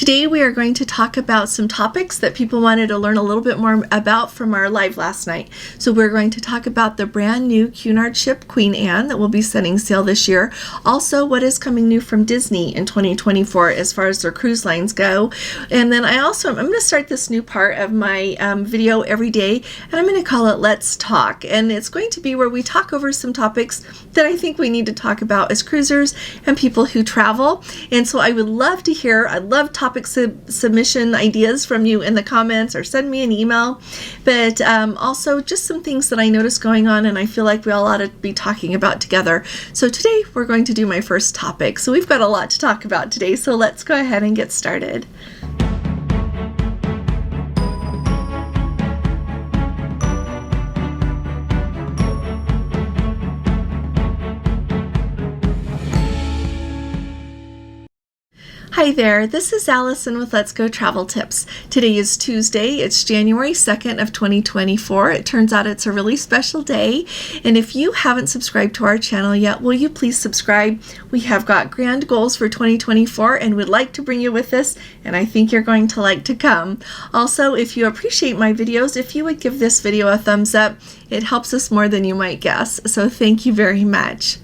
Today we are going to talk about some topics that people wanted to learn a little bit more about from our live last night. So we're going to talk about the brand new Cunard ship Queen Anne that will be setting sail this year. Also, what is coming new from Disney in 2024 as far as their cruise lines go. And then I'm going to start this new part of my video every day, and I'm going to call it Let's Talk. And it's going to be where we talk over some topics that I think we need to talk about as cruisers and people who travel. And so I would love to hear, I'd love topic submission ideas from you in the comments, or send me an email. But also just some things that I noticed going on and I feel like we all ought to be talking about together. So today we're going to do my first topic. So we've got a lot to talk about today, so let's go ahead and get started. Hi there, this is Allison with Let's Go Travel Tips. Today is Tuesday, it's January 2nd of 2024. It turns out it's a really special day, and if you haven't subscribed to our channel yet, will you please subscribe? We have got grand goals for 2024 and would like to bring you with us, and I think you're going to like to come. Also, if you appreciate my videos, if you would give this video a thumbs up, it helps us more than you might guess, so thank you very much.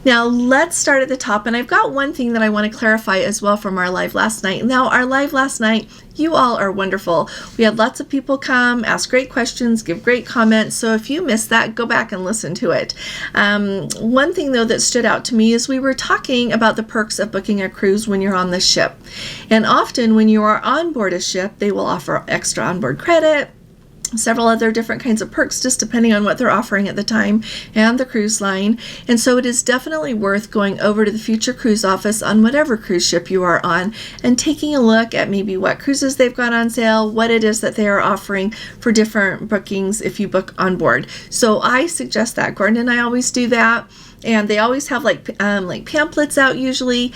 Now let's start at the top, and I've got one thing that I want to clarify as well from our live last night. Now, our live last night, you all are wonderful. We had lots of people come, ask great questions, give great comments, so if you missed that, go back and listen to it. One thing though that stood out to me is we were talking about the perks of booking a cruise when you're on the ship. And often when you are on board a ship, they will offer extra onboard credit, several other different kinds of perks just depending on what they're offering at the time and the cruise line. And so it is definitely worth going over to the Future Cruise office on whatever cruise ship you are on and taking a look at maybe what cruises they've got on sale, what it is that they are offering for different bookings if you book on board. So I suggest that. Gordon and I always do that, and they always have like pamphlets out usually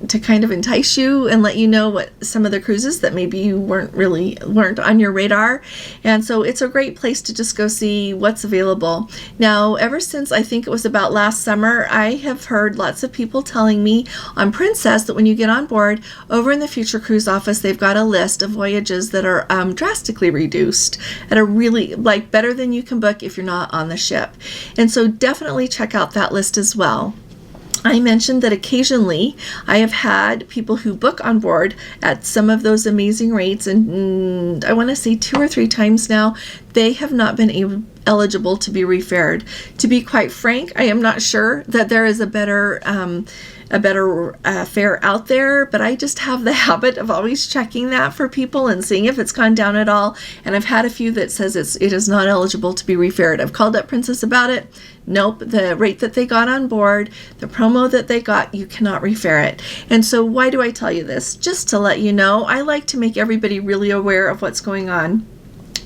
to kind of entice you and let you know what some of the cruises that maybe you weren't on your radar. And so it's a great place to just go see what's available. Now, ever since I think it was about last summer, I have heard lots of people telling me on Princess that when you get on board, over in the Future Cruise office, they've got a list of voyages that are drastically reduced at a really, better than you can book if you're not on the ship. And so definitely check out that list as well. I mentioned that occasionally I have had people who book on board at some of those amazing rates, and I want to say 2 or 3 times now, they have not been eligible to be refared. To be quite frank, I am not sure that there is a better fare out there, but I just have the habit of always checking that for people and seeing if it's gone down at all. And I've had a few that says it is not eligible to be refared. I've called up Princess about it. Nope, the rate that they got on board, the promo that they got, you cannot refare it. And so why do I tell you this? Just to let you know, I like to make everybody really aware of what's going on.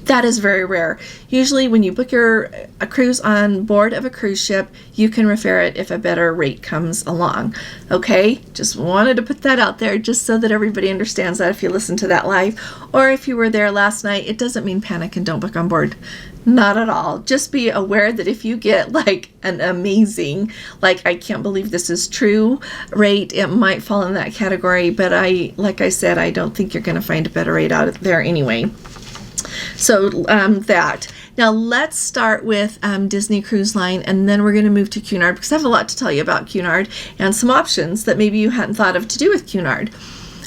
That is very rare. Usually when you book a cruise on board of a cruise ship, you can refer it if a better rate comes along. Okay, just wanted to put that out there just so that everybody understands that if you listen to that live, or if you were there last night, it doesn't mean panic and don't book on board. Not at all. Just be aware that if you get an amazing, I can't believe this is true rate, it might fall in that category, but like I said, I don't think you're going to find a better rate out there anyway. So that. Now let's start with Disney Cruise Line, and then we're going to move to Cunard because I have a lot to tell you about Cunard and some options that maybe you hadn't thought of to do with Cunard.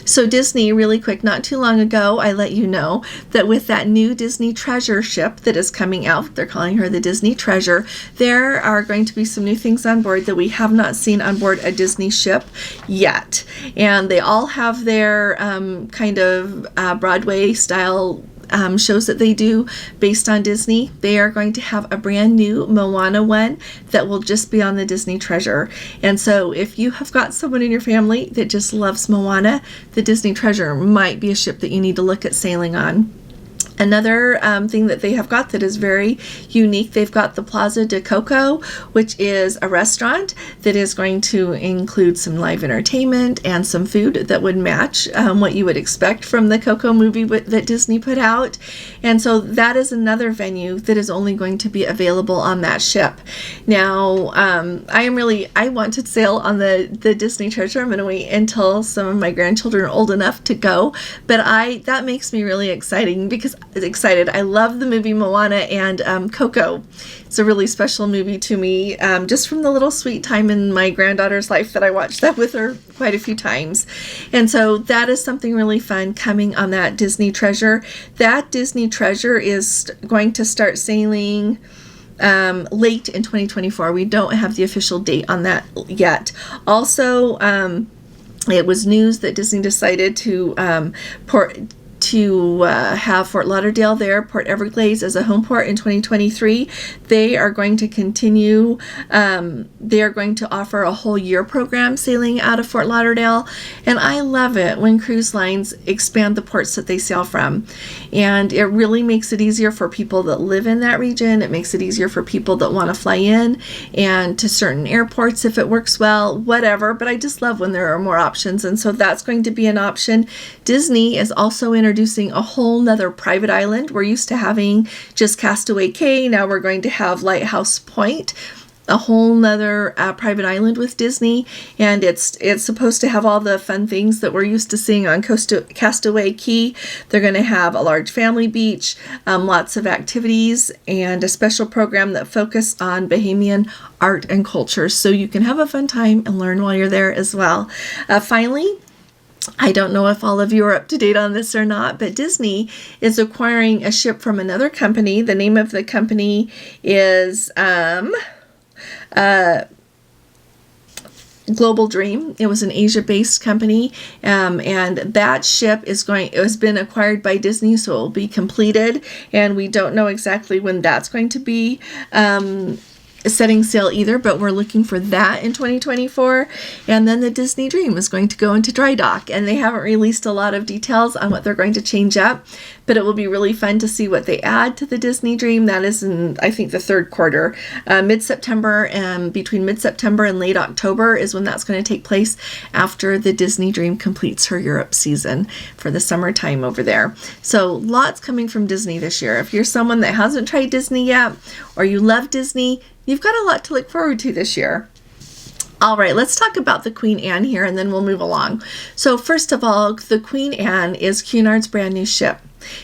So Disney, really quick, not too long ago, I let you know that with that new Disney Treasure ship that is coming out, they're calling her the Disney Treasure, there are going to be some new things on board that we have not seen on board a Disney ship yet. And they all have their Broadway style shows that they do based on Disney. They are going to have a brand new Moana one that will just be on the Disney Treasure. And so if you have got someone in your family that just loves Moana, the Disney Treasure might be a ship that you need to look at sailing on. Another thing that they have got that is very unique, they've got the Plaza de Coco, which is a restaurant that is going to include some live entertainment and some food that would match what you would expect from the Coco movie that Disney put out. And so that is another venue that is only going to be available on that ship. Now, I want to sail on the Disney Treasure. I'm going to wait until some of my grandchildren are old enough to go, but that makes me really excited. I love the movie Moana and Coco. It's a really special movie to me, just from the little sweet time in my granddaughter's life that I watched that with her quite a few times. And so that is something really fun coming on that Disney Treasure. That Disney Treasure is going to start sailing late in 2024. We don't have the official date on that yet. Also, it was news that Disney decided to have Fort Lauderdale there, Port Everglades, as a home port in 2023. They are going to continue, they are going to offer a whole year program sailing out of Fort Lauderdale. And I love it when cruise lines expand the ports that they sail from. And it really makes it easier for people that live in that region. It makes it easier for people that want to fly in and to certain airports if it works well, whatever. But I just love when there are more options. And so that's going to be an option. Disney is also introducing a whole nother private island. We're used to having just Castaway Cay. Now we're going to have Lighthouse Point, a whole nother private island with Disney. And it's supposed to have all the fun things that we're used to seeing on Castaway Cay. They're going to have a large family beach, lots of activities, and a special program that focus on Bahamian art and culture. So you can have a fun time and learn while you're there as well. Finally, I don't know if all of you are up to date on this or not, but Disney is acquiring a ship from another company. The name of the company is Global Dream. It was an Asia-based company, and that ship it has been acquired by Disney, so it will be completed, and we don't know exactly when that's going to be setting sail either, but we're looking for that in 2024. And then the Disney Dream is going to go into dry dock, and they haven't released a lot of details on what they're going to change up, but it will be really fun to see what they add to the Disney Dream. That is in, I think, the third quarter, mid-September, and between mid-September and late October is when that's going to take place after the Disney Dream completes her Europe season for the summertime over there. So lots coming from Disney this year. If you're someone that hasn't tried Disney yet, or you love Disney, you've got a lot to look forward to this year. All right, let's talk about the Queen Anne here, and then we'll move along. So first of all, the Queen Anne is Cunard's brand new ship.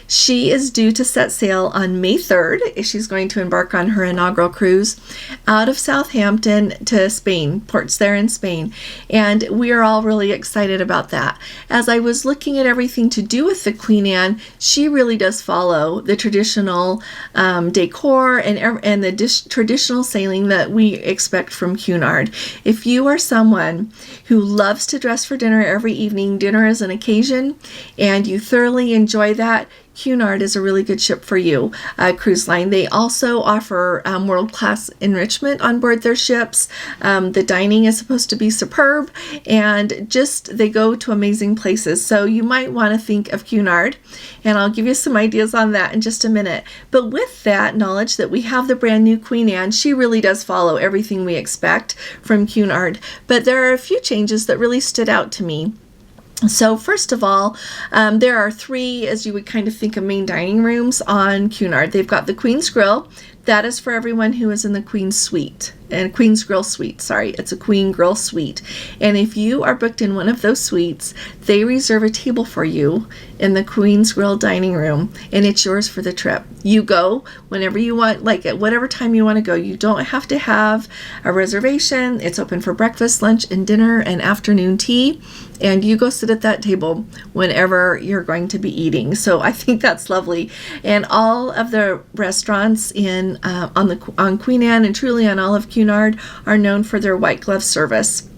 She is due to set sail on May 3rd. She's going to embark on her inaugural cruise out of Southampton to Spain, ports there in Spain. And we are all really excited about that. As I was looking at everything to do with the Queen Anne, she really does follow the traditional decor and the traditional sailing that we expect from Cunard. If you are someone who loves to dress for dinner every evening, dinner is an occasion, and you thoroughly enjoy that, Cunard is a really good ship for you, cruise line. They also offer world-class enrichment on board their ships. The dining is supposed to be superb, and they go to amazing places. So you might want to think of Cunard, and I'll give you some ideas on that in just a minute. But with that knowledge that we have the brand new Queen Anne, she really does follow everything we expect from Cunard. But there are a few changes that really stood out to me. So first of all, there are three, as you would kind of think of, main dining rooms on Cunard. They've got the Queen's Grill. That is for everyone who is in the Queen's Suite. And Queen's Grill Suite, sorry. It's a Queen Grill Suite. And if you are booked in one of those suites, they reserve a table for you in the Queen's Grill dining room, and it's yours for the trip. You go whenever you want, like at whatever time you want to go. You don't have to have a reservation. It's open for breakfast, lunch, and dinner, and afternoon tea. And you go sit at that table whenever you're going to be eating. So I think that's lovely. And all of the restaurants on Queen Anne and truly on all of Cunard are known for their white glove service.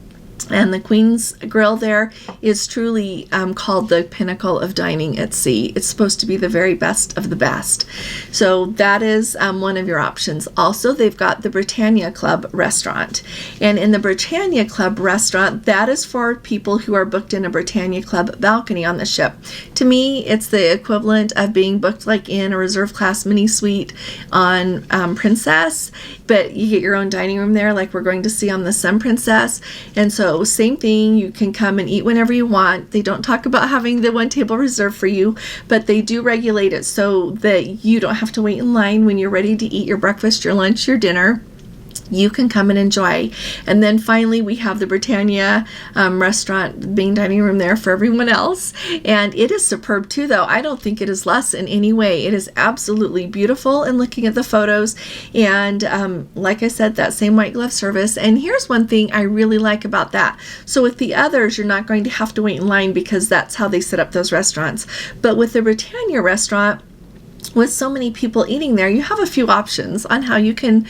And the Queen's Grill there is truly called the pinnacle of dining at sea. It's supposed to be the very best of the best. So that is one of your options. Also, they've got the Britannia Club restaurant. And in the Britannia Club restaurant, that is for people who are booked in a Britannia Club balcony on the ship. To me, it's the equivalent of being booked like in a reserve class mini suite on Princess, but you get your own dining room there like we're going to see on the Sun Princess. And so same thing, you can come and eat whenever you want. They don't talk about having the one table reserved for you, but they do regulate it so that you don't have to wait in line when you're ready to eat your breakfast, your lunch, your dinner. You can come and enjoy. And then finally, we have the Britannia restaurant, main dining room there for everyone else. And it is superb too, though. I don't think it is less in any way. It is absolutely beautiful in looking at the photos. And like I said, that same white glove service. And here's one thing I really like about that. So with the others, you're not going to have to wait in line because that's how they set up those restaurants. But with the Britannia restaurant, with so many people eating there, you have a few options on how you can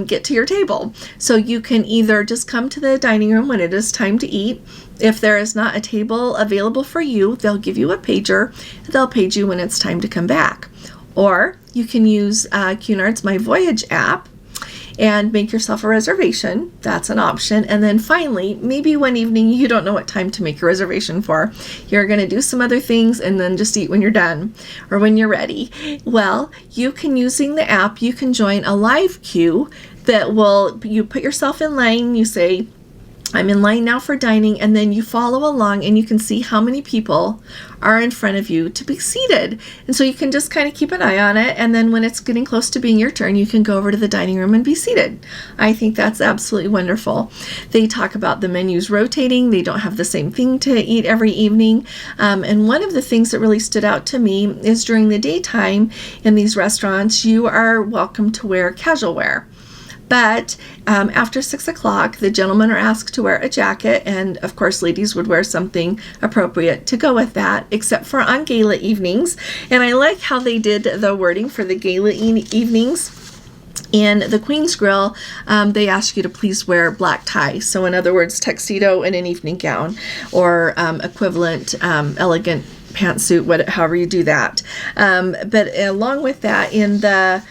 get to your table. So you can either just come to the dining room when it is time to eat. If there is not a table available for you, they'll give you a pager. They'll page you when it's time to come back. Or you can use Cunard's My Voyage app and make yourself a reservation. That's an option. And then finally, maybe one evening you don't know what time to make your reservation for. You're going to do some other things and then just eat when you're done or when you're ready. Well, you can, using the app, you can join a live queue that you put yourself in line, you say, I'm in line now for dining, and then you follow along and you can see how many people are in front of you to be seated. And so you can just kind of keep an eye on it, and then when it's getting close to being your turn, you can go over to the dining room and be seated. I think that's absolutely wonderful. They talk about the menus rotating. They don't have the same thing to eat every evening. And one of the things that really stood out to me is during the daytime in these restaurants, you are welcome to wear casual wear. But after 6 o'clock, the gentlemen are asked to wear a jacket, and of course ladies would wear something appropriate to go with that, except for on gala evenings. And I like how they did the wording for the gala evenings. In the Queen's Grill, they ask you to please wear black tie. So in other words, tuxedo and an evening gown, or equivalent elegant pantsuit, however you do that. But along with that, in the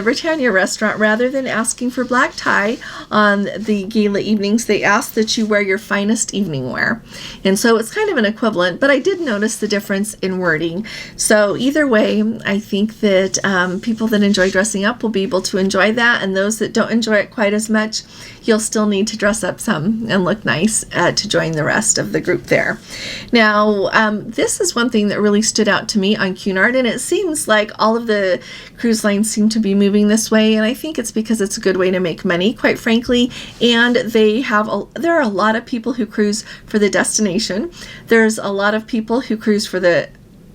Britannia restaurant, rather than asking for black tie on the gala evenings, they ask that you wear your finest evening wear. And so it's kind of an equivalent, but I did notice the difference in wording. So either way, I think that people that enjoy dressing up will be able to enjoy that, and those that don't enjoy it quite as much, you'll still need to dress up some and look nice to join the rest of the group there. Now, this is one thing that really stood out to me on Cunard, and it seems like all of the cruise lines seem to be moving this way, and I think it's because it's a good way to make money, quite frankly, and there are a lot of people who cruise for the destination. There's a lot of people who cruise for the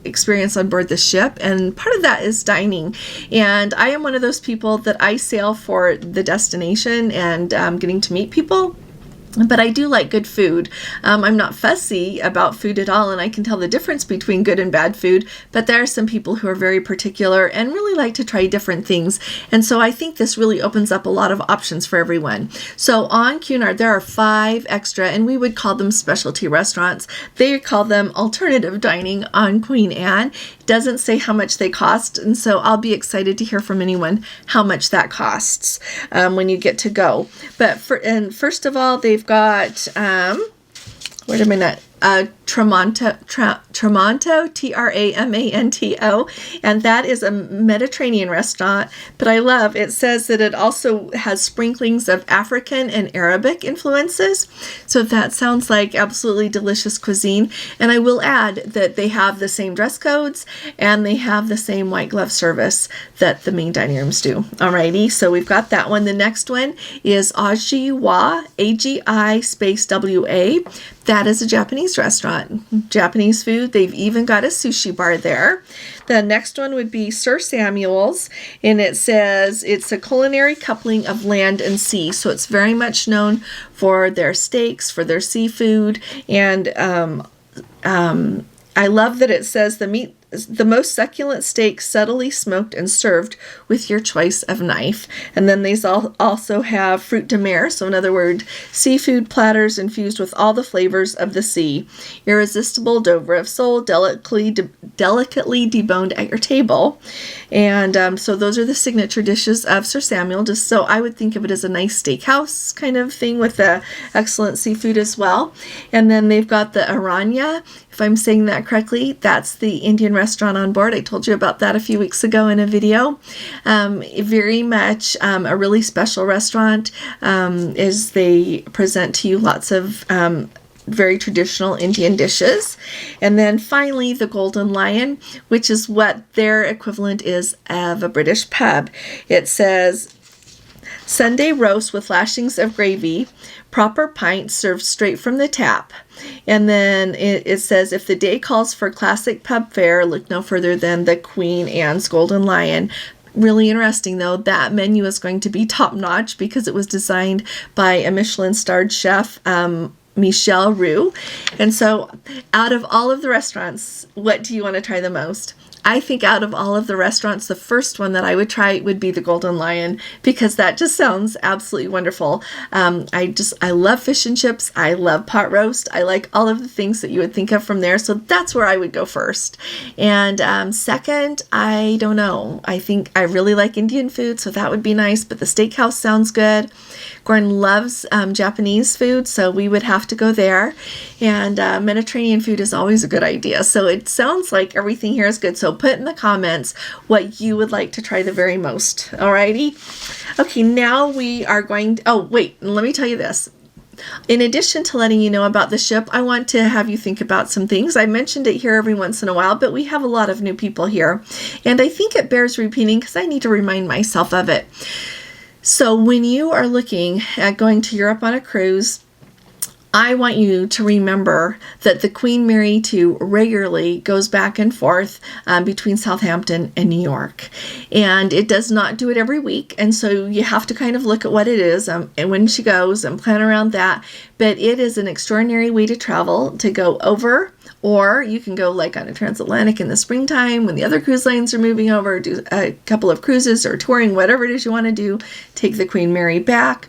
experience on board the ship, and part of that is dining. And I am one of those people that I sail for the destination and getting to meet people. But I do like good food. I'm not fussy about food at all, and I can tell the difference between good and bad food, but there are some people who are very particular and really like to try different things. And so I think this really opens up a lot of options for everyone. So on Cunard, there are 5 extra, and we would call them specialty restaurants. They call them alternative dining on Queen Anne. It doesn't say how much they cost, and so I'll be excited to hear from anyone how much that costs when you get to go. But first of all, they've got wait a minute, Tramonto, Tramanto, and that is a Mediterranean restaurant, but I love, it says that it also has sprinklings of African and Arabic influences, so that sounds like absolutely delicious cuisine. And I will add that they have the same dress codes and they have the same white glove service that the main dining rooms do. Alrighty, so we've got that one. The next one is Ajiwa, AGI space WA. That is a Japanese restaurant. Japanese food. They've even got a sushi bar there. The next one would be Sir Samuel's, and it says it's a culinary coupling of land and sea. So it's very much known for their steaks, for their seafood, and I love that it says the meat the most succulent steak subtly smoked and served with your choice of knife. And then these also have fruit de mer, so in other words, seafood platters infused with all the flavors of the sea. Irresistible Dover of sole, delicately deboned at your table. And so those are the signature dishes of Sir Samuel. Just so I would think of it as a nice steakhouse kind of thing with the excellent seafood as well. And then they've got the Aranya, if I'm saying that correctly. That's the Indian restaurant on board. I told you about that a few weeks ago in a video. Very much a really special restaurant as they present to you lots of very traditional Indian dishes. And then finally, the Golden Lion, which is what their equivalent is of a British pub. It says, Sunday roast with lashings of gravy, proper pint served straight from the tap. And then it says, if the day calls for classic pub fare, look no further than the Queen Anne's Golden Lion. Really interesting, though. That menu is going to be top-notch because it was designed by a Michelin-starred chef, Michel Roux. And so out of all of the restaurants, what do you want to try the most? I think out of all of the restaurants, the first one that I would try would be the Golden Lion, because that just sounds absolutely wonderful. I love fish and chips. I love pot roast. I like all of the things that you would think of from there. So that's where I would go first. And second, I don't know. I think I really like Indian food, so that would be nice. But the steakhouse sounds good. Gordon loves Japanese food, so we would have to go there. And Mediterranean food is always a good idea. So it sounds like everything here is good. So put in the comments what you would like to try the very most. Alrighty. Okay, now we are going to, oh wait, let me tell you this. In addition to letting you know about the ship, I want to have you think about some things. I mentioned it here every once in a while, but we have a lot of new people here. And I think it bears repeating because I need to remind myself of it. So when you are looking at going to Europe on a cruise, I want you to remember that the Queen Mary 2 regularly goes back and forth between Southampton and New York. And it does not do it every week. And so you have to kind of look at what it is and when she goes and plan around that. But it is an extraordinary way to travel, to go over. Or you can go like on a transatlantic in the springtime when the other cruise lines are moving over, do a couple of cruises or touring, whatever it is you want to do, take the Queen Mary back.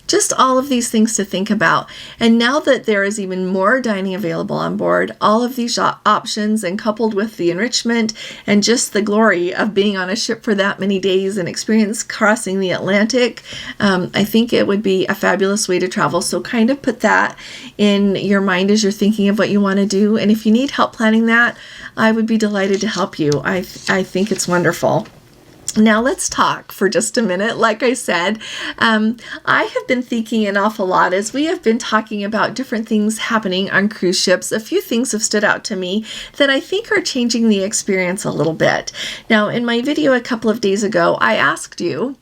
Just all of these things to think about. And now that there is even more dining available on board, all of these options, and coupled with the enrichment and just the glory of being on a ship for that many days and experience crossing the Atlantic, I think it would be a fabulous way to travel. So kind of put that in your mind as you're thinking of what you want to do. And if you need help planning that, I would be delighted to help you. I think it's wonderful. Now let's talk for just a minute. Like I said, I have been thinking an awful lot as we have been talking about different things happening on cruise ships. A few things have stood out to me that I think are changing the experience a little bit. Now, in my video a couple of days ago, I asked you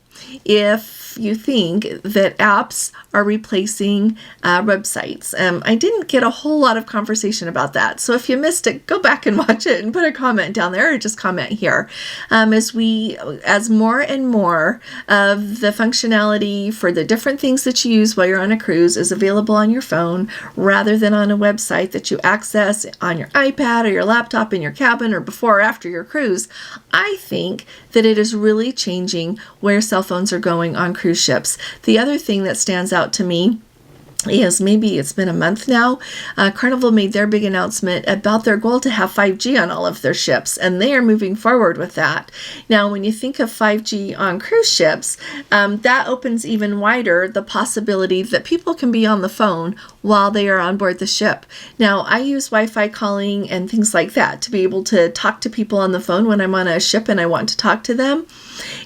if you think that apps are replacing websites. I didn't get a whole lot of conversation about that. So if you missed it, go back and watch it and put a comment down there or just comment here. As more and more of the functionality for the different things that you use while you're on a cruise is available on your phone rather than on a website that you access on your iPad or your laptop in your cabin or before or after your cruise, I think that it is really changing where cell phones are going on cruise ships. The other thing that stands out to me is maybe it's been a month now, Carnival made their big announcement about their goal to have 5G on all of their ships, and they are moving forward with that. Now, when you think of 5G on cruise ships, that opens even wider the possibility that people can be on the phone while they are on board the ship. Now, I use Wi-Fi calling and things like that to be able to talk to people on the phone when I'm on a ship and I want to talk to them.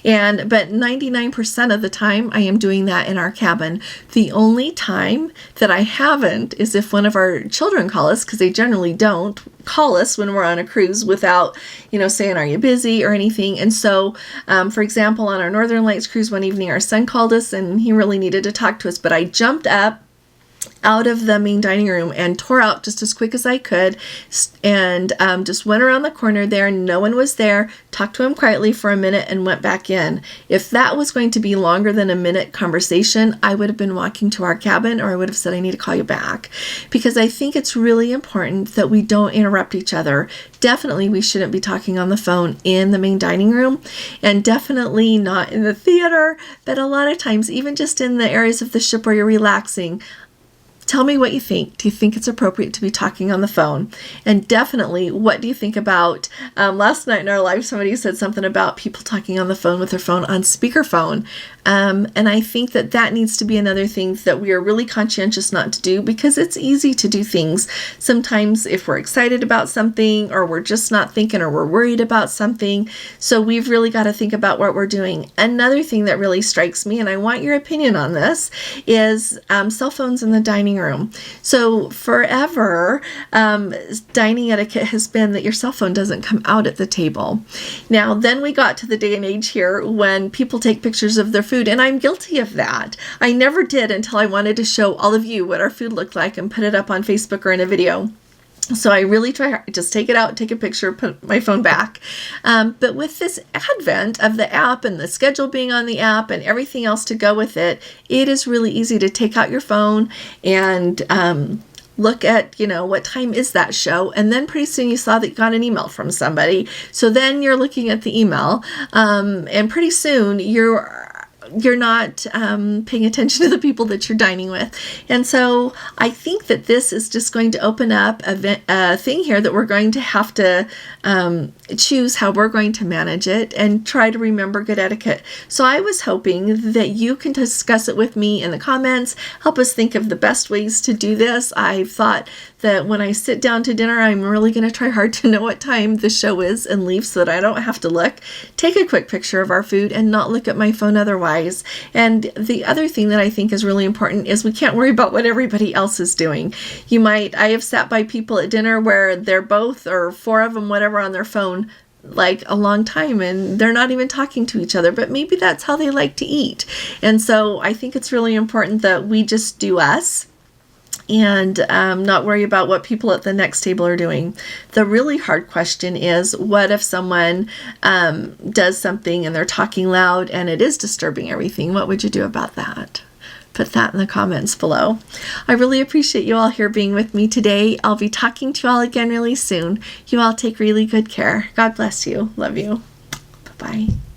But 99% of the time I am doing that in our cabin. The only time that I haven't is if one of our children call us, because they generally don't call us when we're on a cruise without, saying, are you busy or anything? And so, for example, on our Northern Lights cruise one evening, our son called us and he really needed to talk to us, but I jumped up out of the main dining room and tore out just as quick as I could, and just went around the corner there. No one was there. Talked to him quietly for a minute and went back in. If that was going to be longer than a minute conversation, I would have been walking to our cabin, or I would have said, I need to call you back, because I think it's really important that we don't interrupt each other. Definitely we shouldn't be talking on the phone in the main dining room, and definitely not in the theater, but a lot of times even just in the areas of the ship where you're relaxing. Tell me what you think. Do you think it's appropriate to be talking on the phone? And definitely, what do you think about, last night in our live, somebody said something about people talking on the phone with their phone on speakerphone. And I think that that needs to be another thing that we are really conscientious not to do, because it's easy to do things. Sometimes if we're excited about something, or we're just not thinking, or we're worried about something. So we've really got to think about what we're doing. Another thing that really strikes me, and I want your opinion on this, is cell phones in the dining room. So forever, dining etiquette has been that your cell phone doesn't come out at the table. Now, then we got to the day and age here when people take pictures of their food, and I'm guilty of that. I never did until I wanted to show all of you what our food looked like and put it up on Facebook or in a video. So I really try hard, just take it out, take a picture, put my phone back. But with this advent of the app and the schedule being on the app and everything else to go with it, it is really easy to take out your phone and look at, what time is that show? And then pretty soon you saw that you got an email from somebody. So then you're looking at the email, and pretty soon you're not paying attention to the people that you're dining with. And so I think that this is just going to open up a thing here that we're going to have to choose how we're going to manage it and try to remember good etiquette. So I was hoping that you can discuss it with me in the comments, help us think of the best ways to do this. I thought that when I sit down to dinner, I'm really going to try hard to know what time the show is and leave so that I don't have to look, take a quick picture of our food, and not look at my phone otherwise. And the other thing that I think is really important is we can't worry about what everybody else is doing. I have sat by people at dinner where they're both, or four of them, whatever, on their phone like a long time, and they're not even talking to each other, but maybe that's how they like to eat. And so I think it's really important that we just do us and not worry about what people at the next table are doing. The really hard question is, what if someone does something and they're talking loud and it is disturbing everything? What would you do about that? Put that in the comments below. I really appreciate you all here being with me today. I'll be talking to you all again really soon. You all take really good care. God bless you. Love you. Bye-bye.